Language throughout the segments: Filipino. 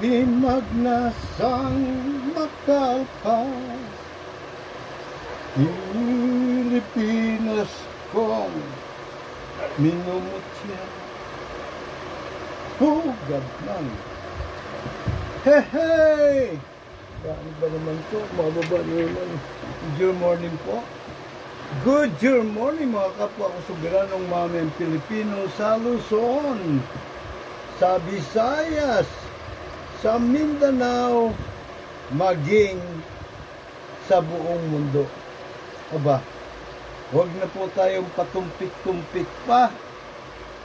Pinagmasang makalpas, Pilipinas kong minumutya, hugad ng hey! Ano ba naman to? Mababa naman. Good morning po. Good morning mga kapwa ko soberanong mamayang Pilipino sa Luzon, sa Visayas, sa Mindanao, maging sa buong mundo. Aba, huwag na po tayong patumpik-tumpik pa.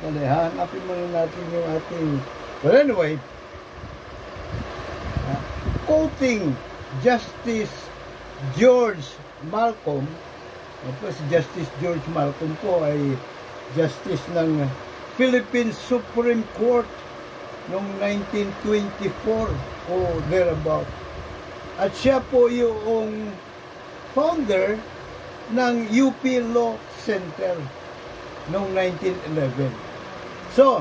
Hanapin muna natin yung ating... But anyway, quoting Justice George Malcolm, si Justice George Malcolm po ay Justice ng Philippine Supreme Court noong 1924 o thereabout. At siya po yung founder ng UP Law Center noong 1911. So,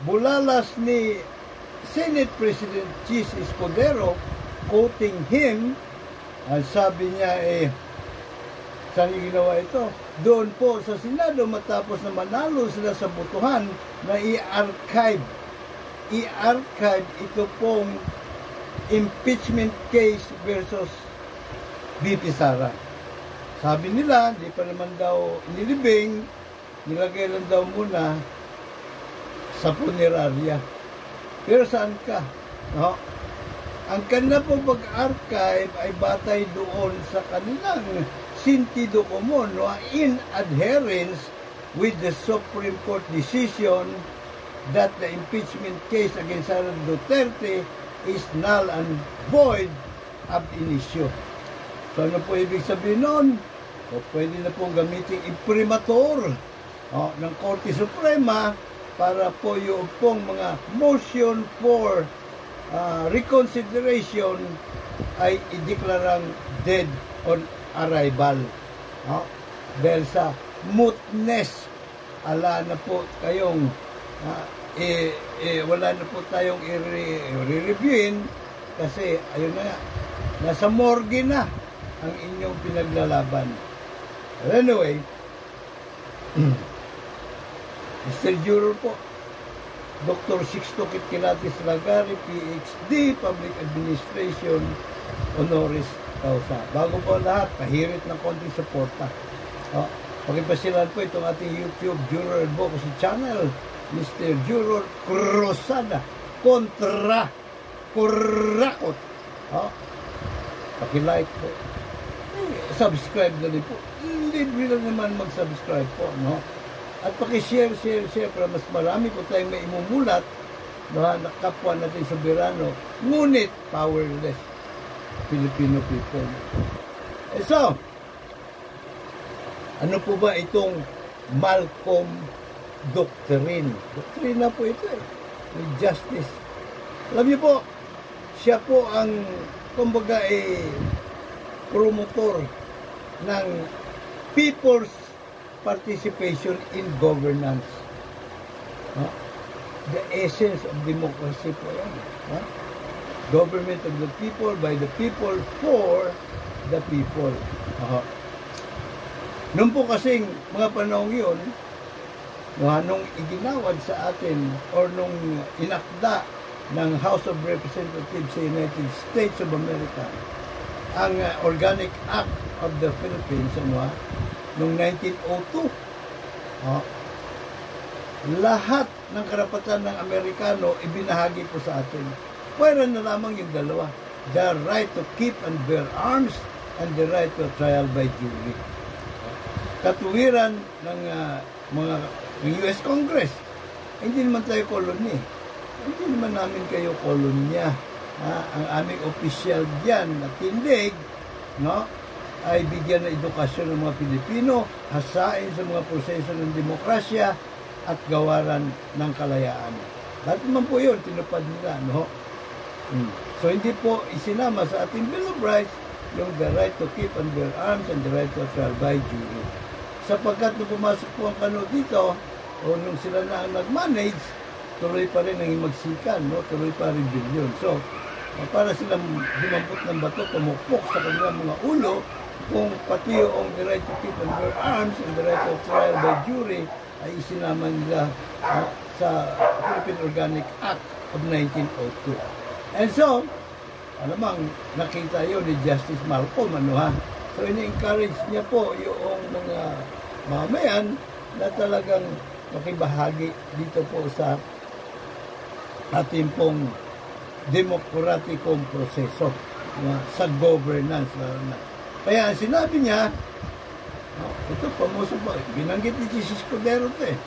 bulalas ni Senate President Chis Escudero, quoting him, ang sabi niya saan yung ginawa ito? Doon po sa Senado matapos na manalo sila sa botohan na i-archive ito pong impeachment case versus VP Sara. Sabi nila, di pa naman daw nilibing, nilagay lang daw muna sa punerarya. Pero saan ka? No? Ang kanila po pag-archive ay batay doon sa kanilang sentido común, no? In adherence with the Supreme Court decision that the impeachment case against Sara Duterte is null and void ab initio. So ano po ibig sabihin nun? O pwede na pong gamitin imprimatur ng Korte Suprema para po yung pong mga motion for reconsideration ay ideklarang dead on arrival. Dahil sa mootness, ala na po kayong wala na po tayong i-reviewin kasi ayun na nga, nasa morgue na ang inyong pinaglalaban. Anyway, Mr. Juror po, Dr. Sixto Kitkilatis Lagari, PhD, Public Administration, Honoris Causa. Bago po lahat, pahirit ng konting suporta. Pakipasilan po itong ating YouTube Juror Advocacy Channel, Mr. Juror Cruzada, kontra Kurakot. Pakilike po. Subscribe na rin po. Libre lang naman mag-subscribe po, no? At paki-share para mas marami po tayong maimumulat na kapwa natin soberano, ngunit powerless Filipino people. So, ano po ba itong Malcolm Doctrine? Doctrine na po ito with justice. Alam niyo po, siya po ang kumbaga promotor ng people's participation in governance. The essence of democracy po yan. Government of the people, by the people, for the people. Noon po kasing mga panahon yun, nung iginawad sa atin or nung inakda ng House of Representatives sa United States of America, ang Organic Act of the Philippines, noong 1902, lahat ng karapatan ng Amerikano ibinahagi po sa atin. Pwera na lamang yung dalawa, the right to keep and bear arms and the right to trial by jury. Katuwiran ng mga US Congress, hindi naman tayo kolony. Hindi naman namin kayo kolonya. Ang aming opisyal diyan na tindig, no, ay bigyan ng edukasyon ng mga Pilipino, hasain sa mga proseso ng demokrasya at gawaran ng kalayaan. Lahat naman po yun, tinupad nila, no? So hindi po isinama sa ating Bill of Rights yung the right to keep and bear arms and the right to trial by jury. Sapagkat nung pumasok po ang kano dito, o nung sila na ang nag-manage, tuloy pa rin ang himagsikan, no? Tuloy pa rin rebellion. So, para silang dumampot ng bato, pumukpok sa kanilang mga ulo, kung pati yung the right to keep and bear arms and the right of trial by jury ay isinama nila sa Philippine Organic Act of 1902. And so, alamang nakita yun ni Justice Malcolm, ano ha? So, ini-encourage niya po yung mga mamayan na talagang makibahagi dito po sa ating pong demokratikong proseso sa governance. Kaya ang sinabi niya, ito pamuso po, binanggit ni Jesus Cordero ito eh.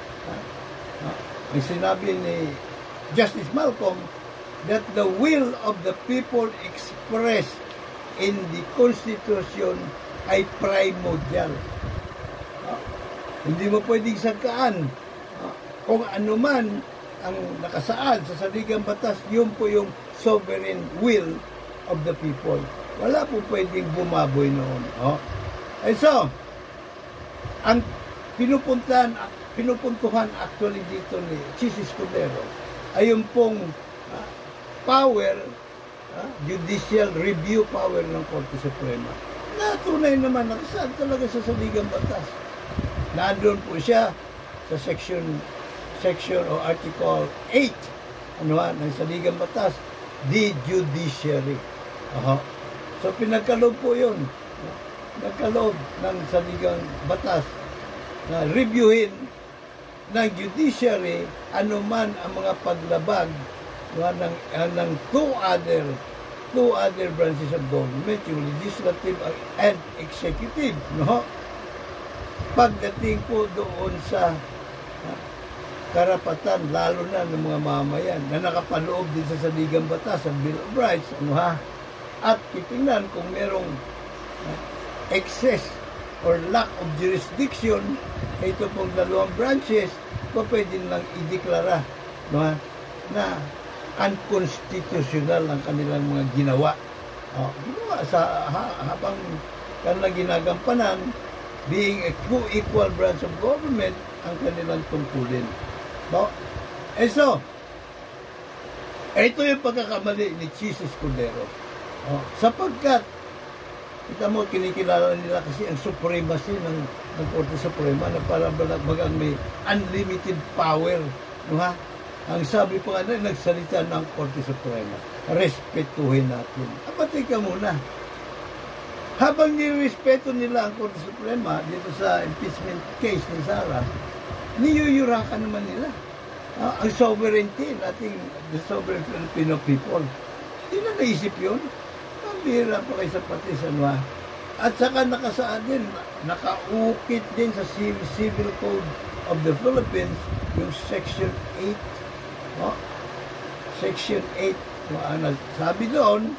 Ang sinabi ni Justice Malcolm, that the will of the people expressed in the Constitution ay primordial. Hindi mo pwedeng sangkaan. Kung ano man ang nakasaad sa saligang batas, yun po yung sovereign will of the people. Wala po pwedeng bumaboy noon. And so, ang pinupuntuhan actually dito ni Jesus Cordero ay yung pong power, judicial review power ng Korte Suprema. Na tunay naman nakasaad talaga sa saligang batas. Nandun po siya sa section o article 8 ng saligang batas, the judiciary. So pinagkaloob po yun. Nagkaloob ng saligang batas na reviewin ng judiciary anuman ang mga paglabag ng two other branches of government, yung legislative and executive, no? Pagdating po doon sa karapatan, lalo na ng mga mamayan na nakapaloob din sa saligang batas, sa Bill of Rights, at titingnan kung merong excess or lack of jurisdiction, ito pong dalawang branches, pwede lang ideklara na unconstitutional ang kanilang mga ginawa. Ginawa habang kanilang ginagampanan, being a co-equal branch of government, ang kanilang tungkulin. So, ito yung pagkakamali ni Jesus Cordero. Sapagkat, kita mo, kinikilala nila kasi ang supremacy ng Korte Suprema na para bagang may unlimited power. Ang sabi pa nga na, nagsalita ng Korte Suprema, respetuhin natin. Abatay ka muna. Habang nirespeto nila ang Korte Suprema dito sa impeachment case ni Sara, niyuyurakan naman nila ang sovereignty nating the sovereign Filipino people. Hindi na naisip yun. Pambira pa kayo sa pati sa At saka nakasaad din, nakaukit din sa Civil Code of the Philippines yung Section 8. Section 8. Sabi doon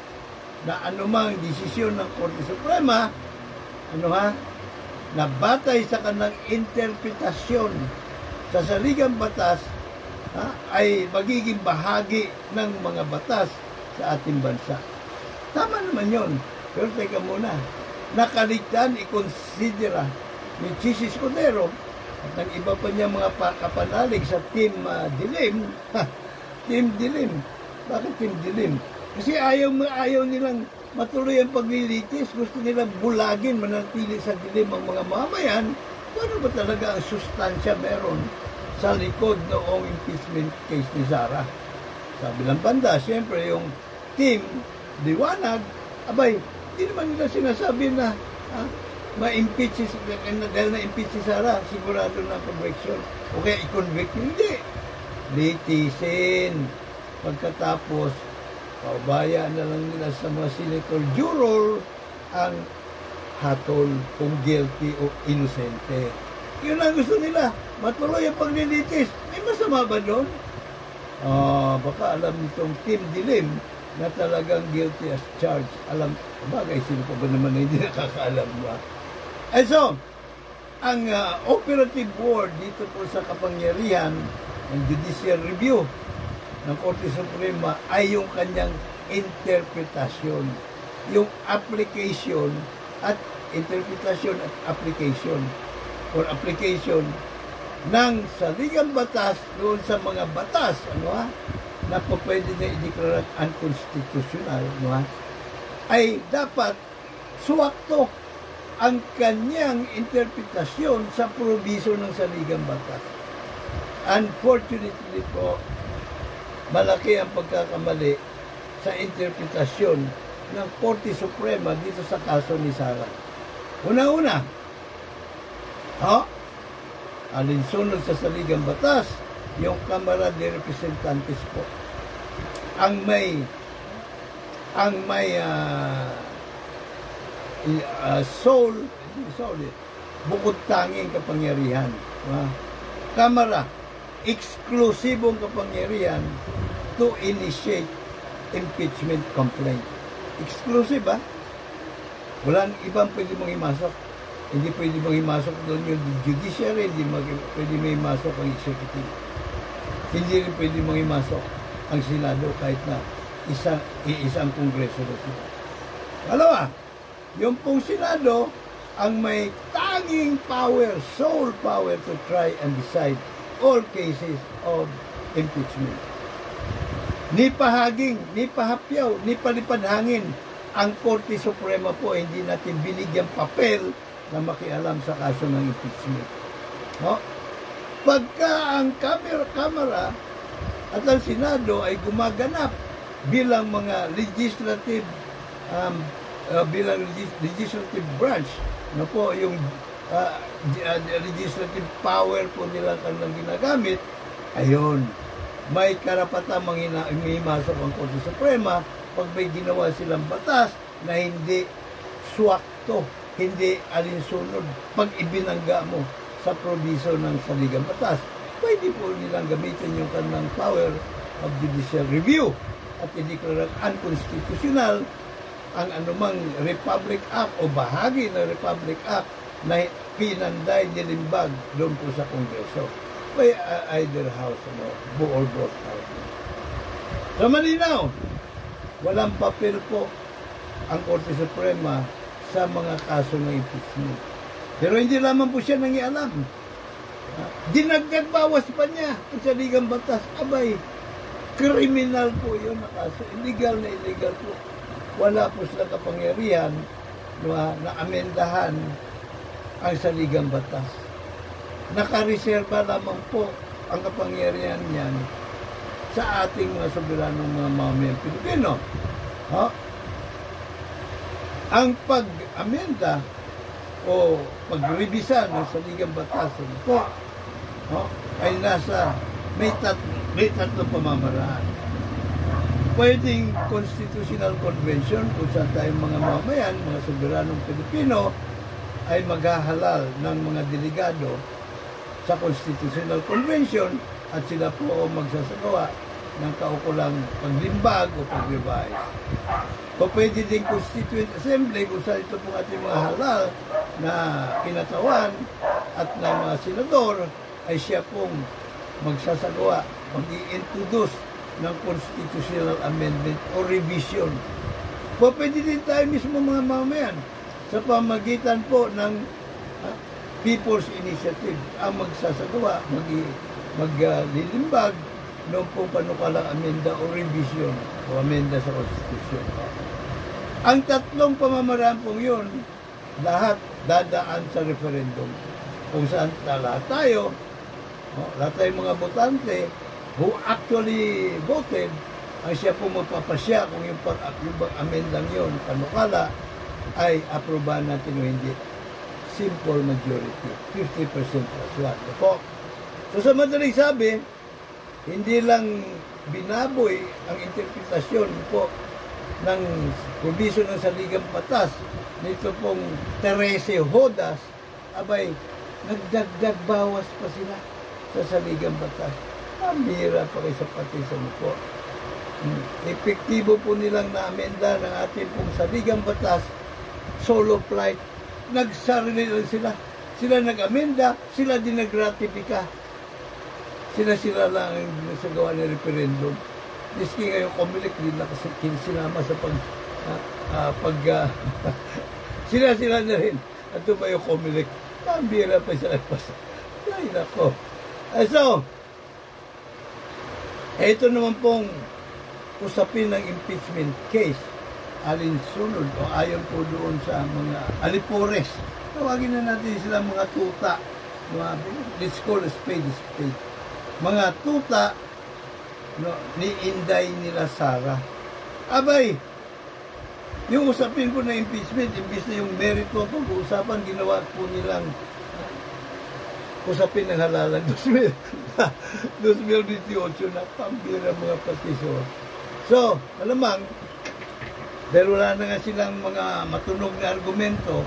na anumang desisyon ng Korte Suprema, na batay sa kanang interpretasyon sa saligang batas, ay magiging bahagi ng mga batas sa ating bansa. Tama naman yun. Pero teka muna, nakaligtan ikonsidera ni Jesus Cordero at ng iba pa niya mga kapanalig sa Team Dilim. Team Dilim. Bakit Team Dilim? Kasi ayaw nilang matuloy ang paglilitis. Gusto nilang bulagin, manatili sa dilim ang mga mamayan. Ano ba talaga ang sustansya meron sa likod noong impeachment case ni Sara? Sabi ng banda, siyempre yung Team Liwanag, abay, hindi naman nila sinasabi na ma-impeach dahil na-impeach si Sara, sigurado na conviction. O kaya i-convict, hindi. Litisin. Pagkatapos, paubaya na lang nila sa mga senator juror ang hatol kung guilty o inosente. Yun ang gusto nila. Matuloy ang paglilitis. May masama ba doon? Baka alam nitong Team Dilim na talagang guilty as charged. Alam, bagay, sino pa ba naman na hindi nakakaalam ba? And so, ang operative board dito po sa kapangyarihan ng judicial review ng Korte Suprema ay yung kanyang interpretasyon, yung application at interpretasyon at application or application ng saligang batas doon sa mga batas, na po pwede na i-declare unconstitutional, ay dapat suwakto ang kanyang interpretasyon sa probiso ng saligang batas. Unfortunately po, malaki ang pagkakamali sa interpretasyon ng Korte Suprema dito sa kaso ni Sara. Una-una, alinsunod sa saligang batas, yung Kamara de Representantes po ang may bukod tanging kapangyarihan. Kamara, eksklusibong kapangyarihan to initiate impeachment complaint. Exclusive, walang ibang pwede mong imasok. Hindi pwede mong imasok doon yung judiciary, hindi pwede mong imasok ang executive. Hindi rin pwede mong imasok ang Senado kahit na isang kongreso na sila. Dalawa, yung pong Senado ang may tanging power, sole power to try and decide all cases of impeachment. Ni pahaging, ni pahapyaw, ni palipad hangin, ang Korte Suprema po hindi natin binigyan papel na makialam sa kaso ng impeachment. Pagka ang Kamara at ang Senado ay gumaganap bilang mga legislative branch, yung legislative power po nila kanilang ginagamit, ayun, may karapatang mangimasok ang Korte Suprema pag may ginawa silang batas na hindi swakto, hindi alinsunod, pag ibinangga mo sa probiso ng saligang batas. Pwede po nilang gamitin yung kanilang power of judicial review at i-declare unconstitutional ang anumang Republic Act o bahagi ng Republic Act na pinanday, nilimbag doon po sa Kongreso. By either house or both houses. So malinaw, walang papel po ang Korte Suprema sa mga kaso ng impeachment. Pero hindi lamang po siya nangialam. Dinagdag bawas pa niya ang saligang batas. Abay, kriminal po yun na kaso. Illegal na illegal po. Wala po silang kapangyarihan na amendahan ang saligang batas. Nakareserba lamang po ang kapangyarihan niyan sa ating mga soberanong mga mamamayang Pilipino. Ang pag-amenda o pag-revisa ng saligang batas po ay may tatlong pamamaraan. Pwedeng constitutional convention kung saan tayong mga mamamayan, mga soberanong Pilipino ay maghahalal ng mga delegado sa Constitutional Convention at sila po magsasagawa ng kaukulang paglimbag o pag-revise. O pwede din Constituent Assembly kung saan ito po ating mga halal na kinatawan at ng mga senador ay siya pong magsasagawa, mag-i-introduce ng constitutional amendment o revision. O pwede din tayo mismo mga mamayan sa pamagitan po ng People's Initiative ang magsasagawa, maglilimbag noong pong panukalang amenda o revision o amenda sa Constitution. Ang tatlong pamamaraan pong yun, lahat dadaan sa referendum. Kung saan lahat tayo, lahat tayong mga botante who actually voted, ang siya po magpapasya kung yung amendang yun, panukala, ay aprobahan natin o hindi. Simple majority, 50% plus one. So sa madaling sabi, hindi lang binaboy ang interpretasyon po ng probiso ng saligang batas nito pong 13 hodas, abay, nagdagdag bawas pa sila sa saligang batas. Ang bihira pa kayo sa pati sa po. Epektibo po nilang na-amenda ng ating pong saligang batas, solo flight. Nagsarili lang sila. Sila nag-amenda, sila din nag-ratifika. Sila lang ang nasagawa ng referendum. Diski ngayon, Comelec din na kasi sinama sa sila na rin. At ito ba yung Comelec? Pambira pa sa alpas. Ay, nako. So, ito naman pong usapin ng impeachment case. Alinsunod o ayon po doon sa mga alipores. Tawagin na natin sila mga tuta. Let's call a spade a spade. Mga tuta ni Inday nila Sara. Abay, yung usapin po na impeachment, imbis na yung merito ang pag-uusapan, ginawa po nilang usapin ng halalan 2028 na pambira mga patisor. So, alamang, dahil wala na nga silang mga matunog na argumento,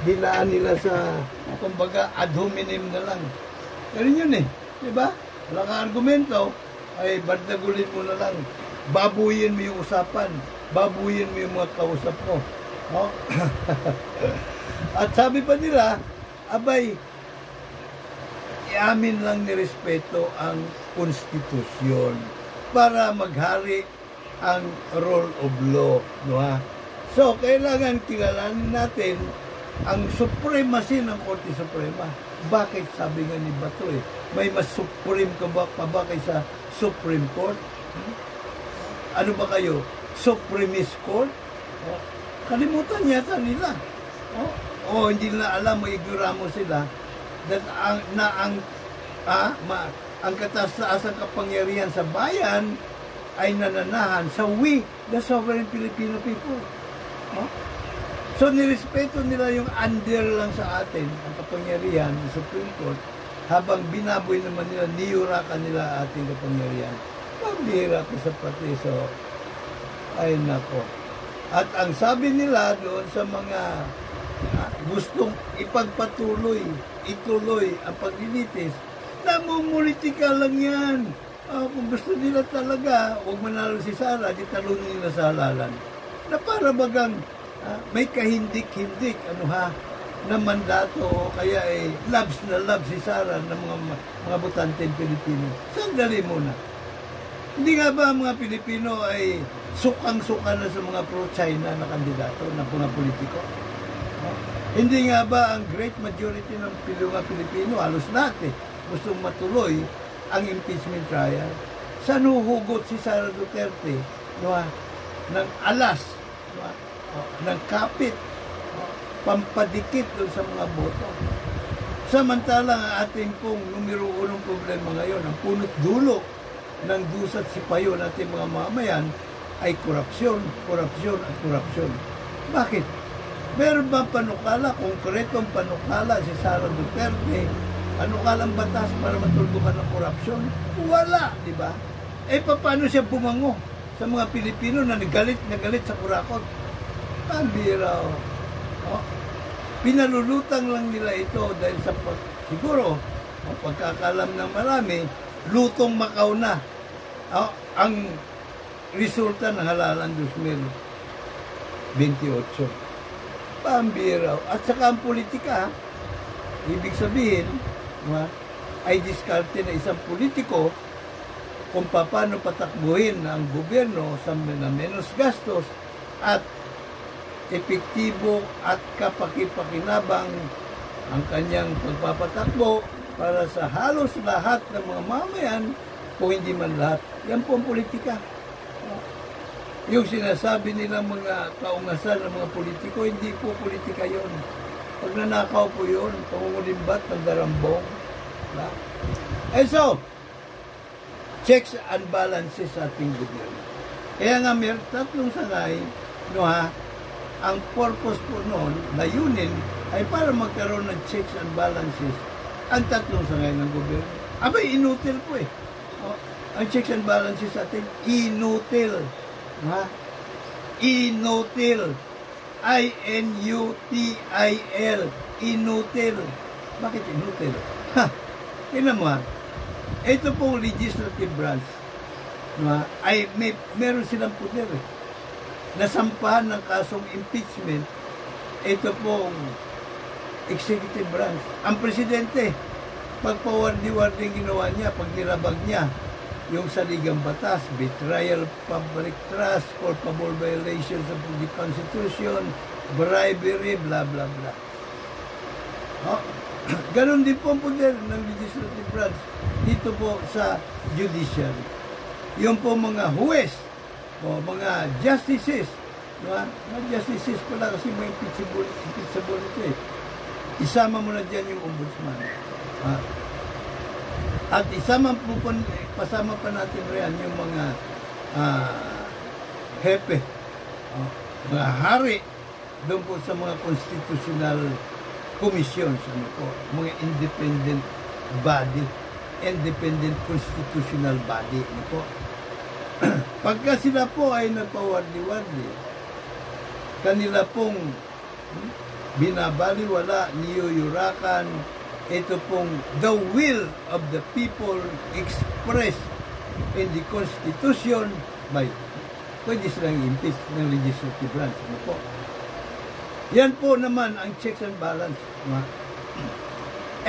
dilaan nila sa, kumbaga, ad hominem na lang. Pero yun di ba? Wala kang argumento, ay bardagulin mo na lang. Babuyin mo yung usapan. Babuyin mo yung mga kausap mo. At sabi pa nila, abay, iamin lang ni respeto ang konstitusyon para maghari ang rule of law, So, kailangan kilalanin natin ang supremacy ng Korte Suprema. Bakit sabi nga ni Bato may mas supreme ka ba kaysa Supreme Court? Ano ba kayo? Supremist Court? Kalimutan yata nila. Hindi na alam, may ignoramo sila that ang kataas-taasang kapangyarihan sa bayan ay nananahan sa we, the sovereign Filipino people. So, nirespeto nila yung under lang sa atin, ang kapangyarihan ng Supreme Court, habang binaboy naman nila, niyurakan nila ating kapangyarihan. Pambira ko sa pati. So, ay nako. At ang sabi nila doon sa mga gustong ipagpatuloy, ituloy ang paglilitis, namumulitika lang yan. Kung gusto nila talaga, huwag manalo si Sara, di talunin nila sa halalan. Na para bagang may kahindik-hindik, na mandato, o kaya labs na labs si Sara ng mga botanteng Pilipino. Sandali muna. Hindi nga ba ang mga Pilipino ay sukang-suka na sa mga pro-China na kandidato, na mga politiko? Hindi nga ba ang great majority ng mga Pilipino, halos lahat gustong matuloy ang impeachment trial? Saan huhugot si Sara Duterte ng alas, ng kapit, pampadikit doon sa mga boto? Samantalang ang ating pong numero unong problema ngayon, ang punot dulo ng dusat sipayo natin mga mamayan ay korupsyon, korupsyon at korupsyon. Bakit? Meron ba panukala, konkretong panukala si Sara Duterte, panukalang batas para matuldukan ng korupsyon? Wala, di ba? Paano siya bumango sa mga Pilipino na nagalit sa kurakot? Pambira. Pinalulutang lang nila ito dahil sa siguro, pagkakalam ng marami, lutong Macau na ang resulta ng halalan 2028. Pambira. At saka ang politika, ibig sabihin, ay diskarte na isang politiko kung paano patakbuhin ang gobyerno sa menos gastos at epektibo at kapakipakinabang ang kanyang pagpapatakbo para sa halos lahat ng mga mamayan, kung hindi man lahat. Yan po ang politika. Yung sinasabi nilang mga kaungasan ng mga politiko, hindi po politika yon. Pag nanakaw po yun, pangungulimbat ng darambong. So, checks and balances sa ating gobyerno. Kaya nga may tatlong sangay, ang purpose po noon, layunin, ay para magkaroon ng checks and balances ang tatlong sangay ng gobyerno. Abay, inutil po ang checks and balances sa atin, inutil. Inutil. I-N-U-T-I-L. Inutil. Bakit inutil? Tingnan mo ito pong legislative branch ay meron silang poder nasampahan ng kasong impeachment. Ito pong executive branch. Ang presidente, pagpawardi-warding ginawa niya, pag nilabag niya yung saligang batas, betrayal of public trust, culpable violations of the Constitution, bribery, blah, blah, blah. Ganon din po ang poder ng legislative branch dito po sa judiciary. Yung po mga huwes o mga justices, mga justices pala kasi may impeachable ito eh. Isama mo na dyan yung ombudsman. At pasama pa natin riyan yung mga hepe, mga hari doon po sa mga constitutional commissions, mga independent body, independent constitutional body, po. Pagka sila po ay nagpawardi-wardi, kanila pong binabaliwala, niyuyurakan, ito pong the will of the people expressed in the Constitution by pwede silang impeach ng legislative branch. Po. Yan po naman ang checks and balance.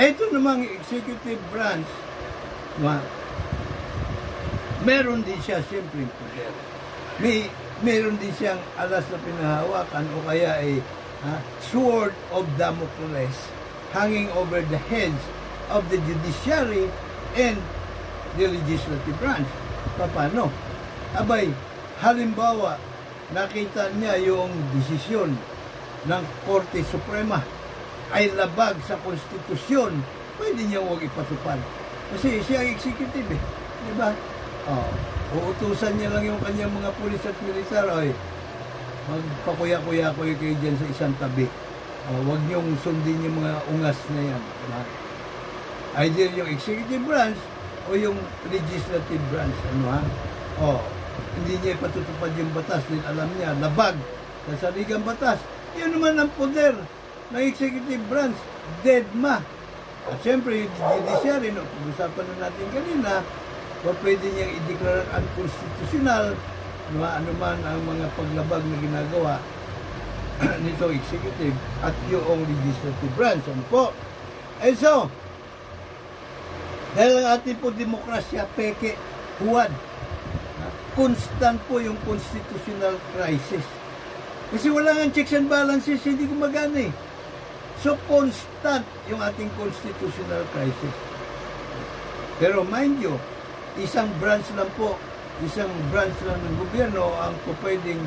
Ito namang executive branch, meron din siya siyempre poder. Meron din siyang alas na pinahawakan o kaya ay sword of Damocles hanging over the heads of the judiciary and the legislative branch. Paano? Abay, halimbawa, nakita niya yung desisyon ng Korte Suprema ay labag sa konstitusyon, pwede niya huwag ipatupad. Kasi siya ang executive eh. Diba? Uutusan niya lang yung kanyang mga pulis at militar, ay magpakuya-kuya-kuya kayo dyan sa isang tabi. Huwag niyong sundin yung mga ungas na yan. Diba? Either yung executive branch o yung legislative branch. Hindi niya ipatutupad yung batas din alam niya, labag sa saligang batas. Yan naman ang poder ng executive branch, deadma. At siyempre, yung judiciary, pag-usapan na natin kanina, pwede niyang i-declare unconstitutional anuman ang mga paglabag na ginagawa nito executive at yung legislative branch. Ano po? So, dahil ang ating po demokrasya, peke, huwad, constant po yung constitutional crisis. Kasi wala nga checks and balances, hindi gumagana eh. So, constant yung ating constitutional crisis. Pero mind you, isang branch lang ng gobyerno ang pwedeng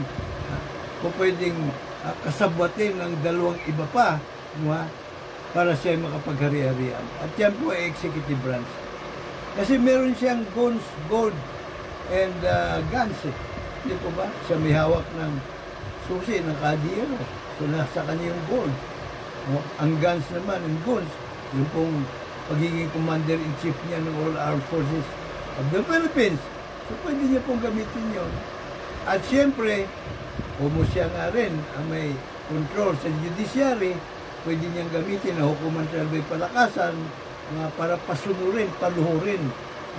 kasabwatin ng dalawang iba pa para siya ay makapaghari-harian. At yan po ay executive branch. Kasi meron siyang guns, gold, and guns eh. Hindi po ba? Siya may hawak ng susi, ng kadiyero. So, nasa kanya yung gold. Ang guns naman, ang guns, yung pong pagiging commander-in-chief niya ng all armed forces of the Philippines. So, pwede niya pong gamitin yun. At siyempre, siya nga rin ang may control sa judiciary, pwede niyang gamitin na hukuman trial by palakasan para pasunurin, paluhurin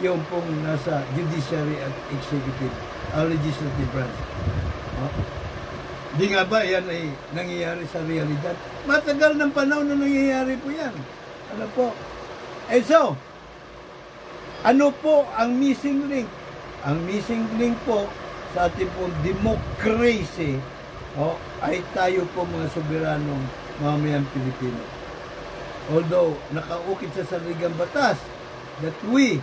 yung pong nasa judiciary at executive, legislative branch. Di nga ba yan ay nangyayari sa realidad? Matagal ng panahon na nangyayari po yan. Ano po? So, ano po ang missing link? Ang missing link po sa ating pong democracy ay tayo po mga soberanong mamamayang Pilipino. Although, nakaukit sa saligang batas that we,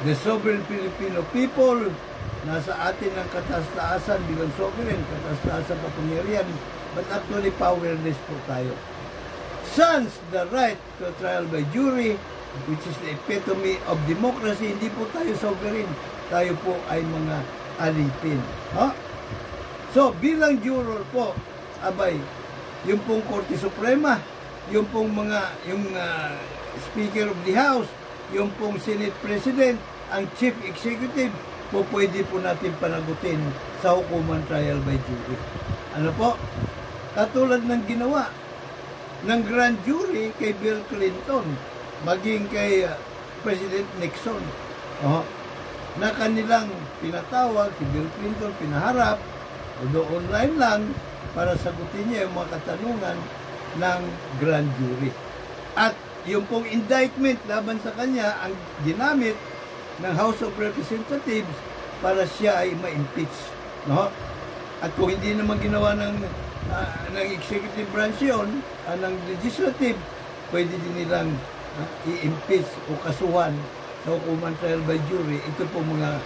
the sovereign Filipino people, nasa atin ang katas-taasan bilang sovereign, katas-taasan kapangyarihan, but actually powerless po tayo. Sans the right to trial by jury, which is the epitome of democracy, hindi po tayo sovereign. Tayo po ay mga alipin. So, bilang juror po, abay, yung pong Korte Suprema, yung pong yung Speaker of the House, yung pong Senate President, ang Chief Executive, po pwede po natin panagutin sa hukuman trial by jury. Ano po? Katulad ng ginawa ng grand jury kay Bill Clinton, maging kay President Nixon, na kanilang pinatawag, si Bill Clinton pinaharap, although online lang, para sagutin niya yung mga katanungan ng grand jury. At yung pong indictment laban sa kanya ang ginamit ng House of Representatives para siya ay ma-impeach. At kung hindi naman ginawa ng executive branch yun, ng legislative, pwede din nilang i-impeach o kasuhan sa hukuman trial by jury. Ito po mga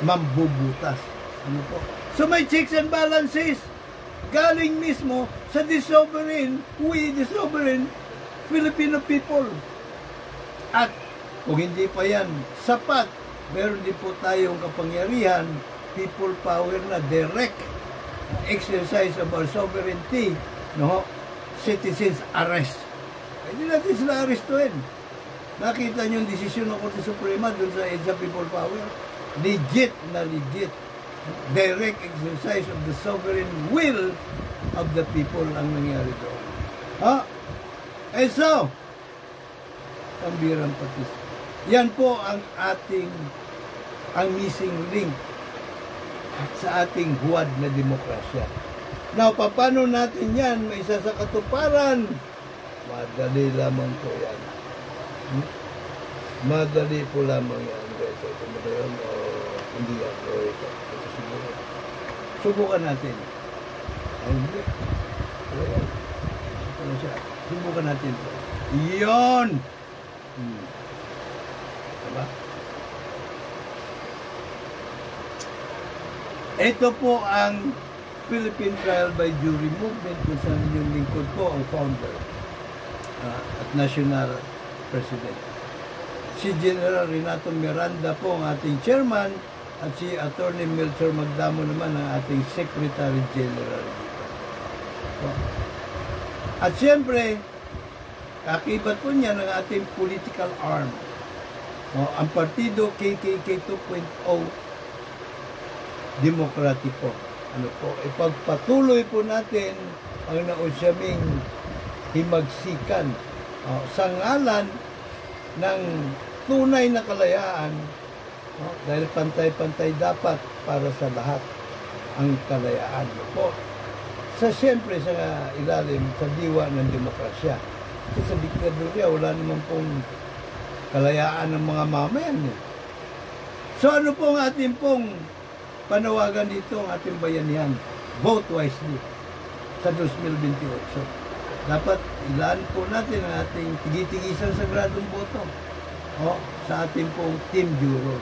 mambubutas. Ano po? So may checks and balances galing mismo sa the sovereign Filipino people. At kung hindi pa yan sapat, meron din po tayong kapangyarihan, people power na direct exercise of our sovereignty, no? Citizens arrest. Hindi natin sila arrestuin. Nakita niyo yung desisyon ng Korte Suprema dun sa EDSA people power. Legit na legit. Direct exercise of the sovereign will of the people ang nangyari doon. So, pambirang patis. Yan po ang missing link sa ating huwad na demokrasya. Now, paano natin yan may isa sa katuparan? Madali lamang po yan. Madali po lamang yan. Ito mo na yun o hindi yan. Ito subukan natin. Ay, hindi. Ito na siya. Subukan natin. Iyon! Diba? Ito po ang Philippine Trial by Jury Movement kung saan yung lingkod po ang founder at national president. Si General Renato Miranda po ang ating chairman at si Attorney Melchor Magdamo naman ang ating Secretary General. At siyempre, kakibat po niya ng ating political arm. Ang partido KKK 2.0 Demokratiko. Ano po, ipagpatuloy po natin ang nausyaming himagsikan sa ngalan ng tunay na kalayaan, dahil pantay-pantay dapat para sa lahat ang kalayaan po. Siyempre sa ilalim sa diwa ng demokrasya. Kasi sa diktadurya wala naman pong kalayaan ng mga mamayan. So ano po ang ating pong panawagan dito, ang ating bayanihan? Vote wisely sa 2028. Dapat ilaan po natin ang ating tigitigisang sagradong boto sa ating pong team juror.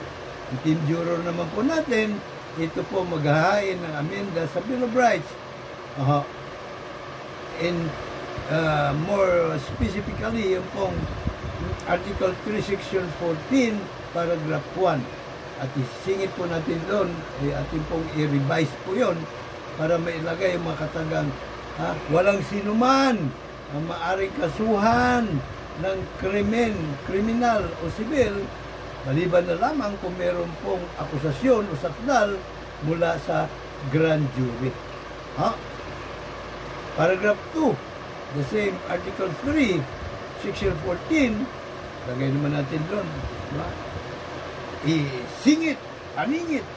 Ang team juror naman po natin, ito po maghahain ng amenda sa Bill of Rights. More specifically, yung pong Article 3, Section 14, Paragraph 1. At isingit po natin doon, ating pong i-revise po yon para mailagay yung mga katagang walang sinuman ang maaring kasuhan ng kriminal o sibil, maliban na lamang kung meron pong akusasyon o sakdal mula sa grand jury. Paragraph 2, the same Article 3, Section 14, lagay naman natin doon. Isingit, aningit.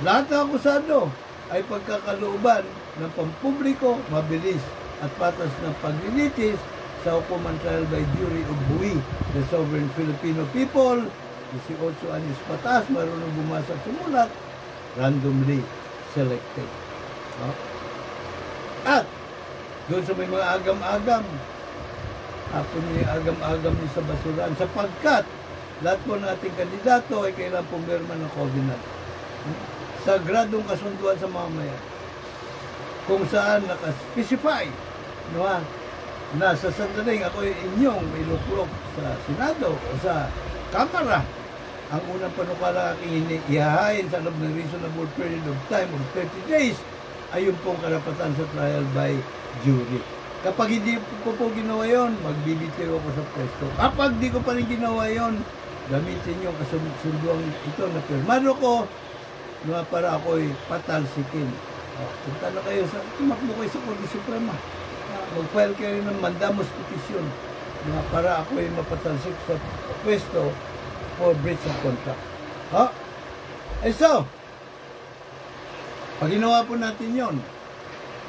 Lahat ng akusado ay pagkakalooban ng pampubliko, mabilis at patas ng paglilitis sa hukuman trial by jury o buwi. The sovereign Filipino people, 18 anyos patas, marunong bumasa at sumulat, randomly selected. At doon sa may mga agam-agam, hapon niya agam-agam niya sa basuran, sapagkat lahat po nating kandidato ay kailangan pumirma ng covenant sa gradong kasunduan sa mamamayan, kung saan nakaspecify na sa sandaling ako inyong iluklok sa Senado o sa Kamara, ang unang panukala aking ihahain sa loob ng reasonable period of time of 30 days ay yung pong karapatan sa trial by jury. Kapag hindi ko po ginawa yon, magbibitiw ako sa pwesto. Kapag di ko pa rin ginawa yon, gamitin yung kasunduang ito na pirmado ko para ako'y patalsikin. Punta na kayo tumakbo kayo sa Korte Suprema. Mag-file kayo ng mandamus petition para ako'y mapatalsik sa pwesto for breach of contract. So, pag ginawa po natin yon,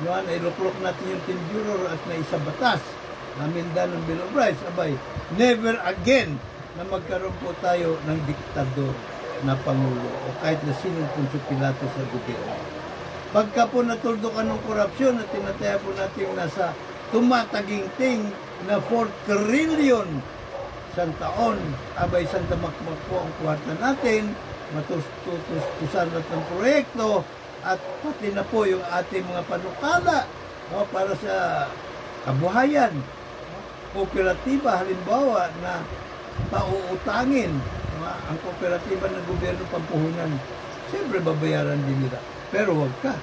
iluklok natin yung team juror at naisa batas na amenda ng Bill of Rights, abay, never again na magkaroon po tayo ng diktador. na Pangulo o kahit na sinong Poncio Pilato sa gobyerno. Pagka po natuldukan ng korupsyon at tinataya po natin nasa tumataginting na 4 trillion isang taon, abay isang tamakmak po ang kwarta natin, matustusan at ng proyekto, at pati na po yung ating mga panukala para sa kabuhayan. Kooperatiba, halimbawa, na pauutangin ang kooperatiba ng gobyerno pampuhunan. Siyempre, babayaran din nila. Pero wag ka.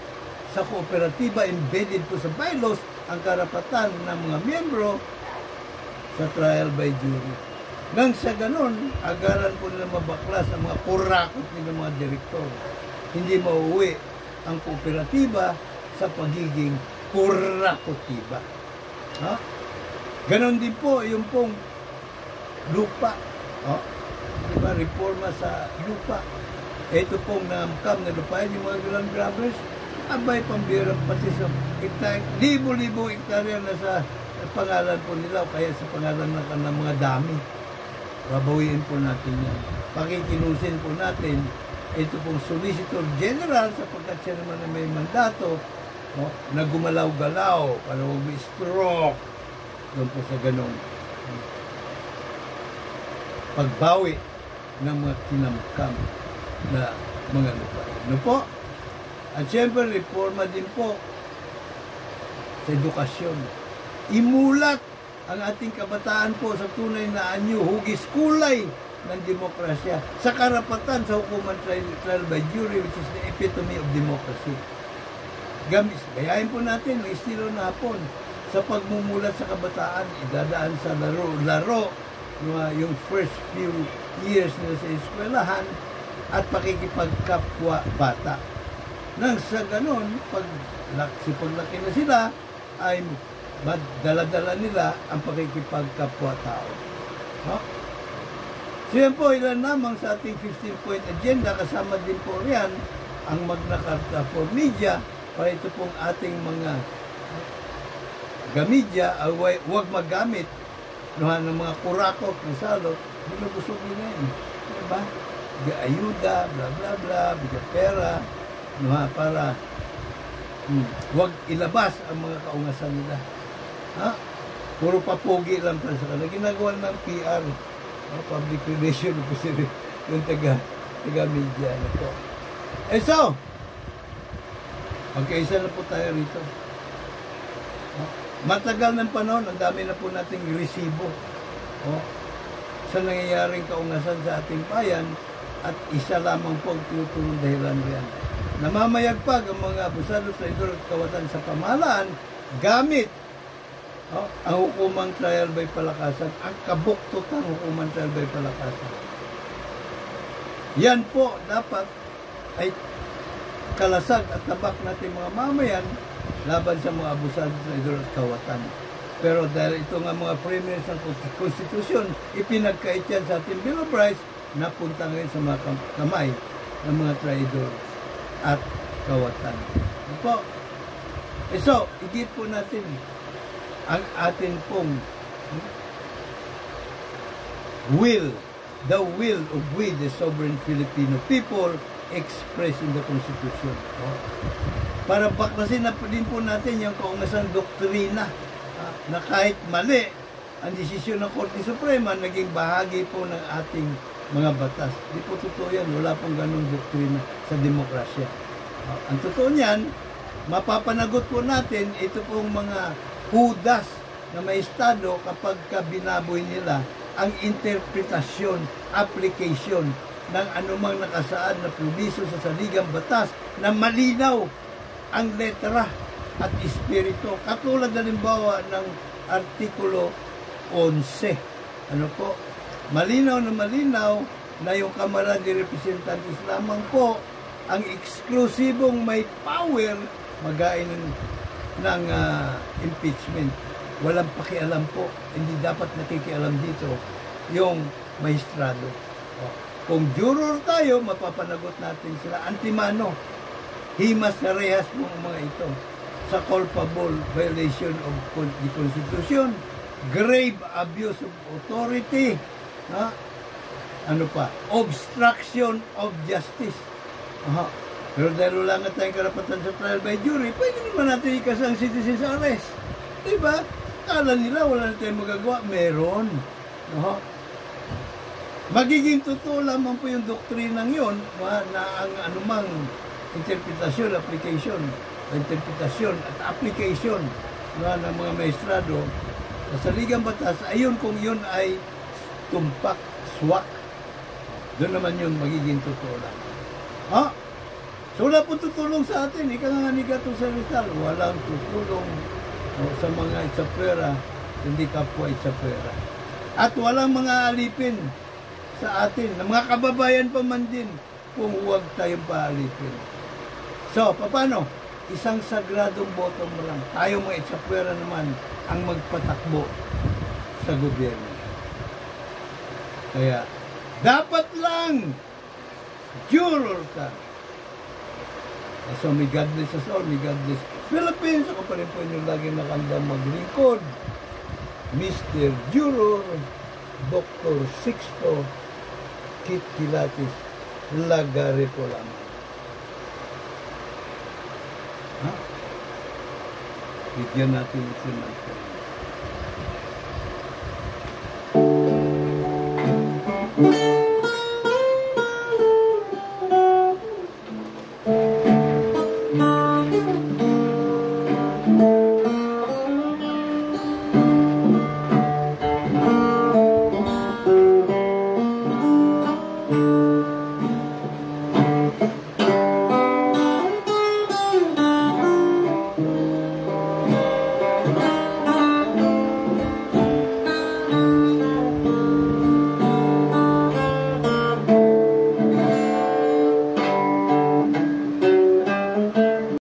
Sa kooperatiba, embedded po sa bylaws ang karapatan ng mga miyembro sa trial by jury. Nang sa ganon, agaran po nila mabaklas ang mga kurakot ng mga direktor. Hindi mauwi ang kooperatiba sa pagiging kurakotiba. Ha? Ganon din po yung pong lupa. Diba, reforma sa lupa. Ito pong naamkam na lupa, yung mga land grabbers, abay pambirang pati sa libo-libo hektarya na sa pangalan po nila o kaya sa pangalan ng mga dami. Babawiin po natin yan. Pakikinusin po natin ito pong Solicitor General sapagkat siya naman na may mandato na gumalaw-galaw para huwag may stroke doon po sa ganong pagbawi ng mga kinamkam na mga lupa. Ano po? At siyempre, reforma din po sa edukasyon. Imulat ang ating kabataan po sa tunay na anyo, hugis kulay ng demokrasya, sa karapatan sa hukuman trial by jury, which is the epitome of democracy. Gayahin po natin ang estilo na hapon sa pagmumulat sa kabataan, idadaan sa laro, yung first few years nila sa eskwelahan at pakikipagkapwa bata. Nang sa ganon, paglaki na sila, ay dala-dala nila ang pakikipagkapwa-tao. So yan po, ilan lamang sa ating 15-point agenda, kasama din po riyan ang Magna Carta for Media, para ito pong ating mga gamidya, huwag magamit ng mga kurakot na salot, binubusog nila yun. Diba? Bigyan ayuda, bla bla bla, bigyan pera, para huwag ilabas ang mga kaungasan nila. Puro papugi lang para sa kanila. Ginagawa ng PR, public relation po sila, yung taga-media na po. So, magkaisa na po tayo rito. Matagal ng panahon, ang dami na po nating resibo sa nangyayaring kaungasan sa ating bayan, at isa lamang po ang tinutulong dahilan riyan. Namamayagpag ang mga abusado sa idol at kawatan sa pamahalaan gamit ang hukumang trial by palakasan, ang kabuktutang hukumang trial by palakasan. Yan po dapat ay kalasag at tabak natin mga mamayan laban sa mga abusado sa idol at kawatan. Pero dahil ito nga mga framers ng konstitusyon, ipinagkait yan sa ating Bill of Rights, napunta ngayon sa mga kamay ng mga traidor at kawatan. Po. So, igit po natin ang atin pong will, the will of we, the sovereign Filipino people, expressed in the Constitution. Para baklasin na din po natin yung kaungasang doktrina na kahit mali ang desisyon ng Korte Suprema, naging bahagi po ng ating mga batas. Di po totoo yan. Wala pong ganong doktrina sa demokrasya. Ang totoo niyan, mapapanagot po natin ito pong mga hudas na may estado kapag binaboy nila ang interpretasyon, application ng anumang nakasaad na proviso sa saligang batas na malinaw ang letra at espiritu. Katulad halimbawa ng Artikulo 11. Ano po? Malinaw na yung Kamara de Representantes lamang po ang eksklusibong may power magain ng impeachment. Walang pakialam po. Hindi dapat nakikialam dito yung maestrado. Kung juror tayo, mapapanagot natin sila. Antimano, himas na rehas mo mga ito sa culpable violation of the Constitution, grave abuse of authority, ano pa, obstruction of justice. Aha. Pero dahil wala nga tayong karapatan sa trial by jury, pwede naman natin ikasang citizen's arrest. Diba? Kala nila wala na tayong magagawa. Meron. Aha. Magiging totoo lamang po yung doktrinang yun na ang anumang interpretasyon at application ng mga maestrado sa saligang batas, ayun kung yun ay tumpak, swak, doon naman yun magiging totoo lang. Ha? So wala po tutulong sa atin. Ika nga ni Gatong sa Rizal, walang tutulong sa mga itsapwera, hindi kapwa itsapwera. At walang mga alipin sa atin, na mga kababayan pa man din, kung huwag tayong paalipin. So, paano? Isang sagradong boto mo lang. Tayo mga itsapwera naman ang magpatakbo sa gobyerno. Kaya, dapat lang juror ka. So, may God bless us all. May God bless Philippines. Ako pa rin po yung lagi nakandang maglingkod. Mr. Juror, Dr. Sixto Kit Kilatis, Lagare po lamang. Ha? Bigyan natin ito natin.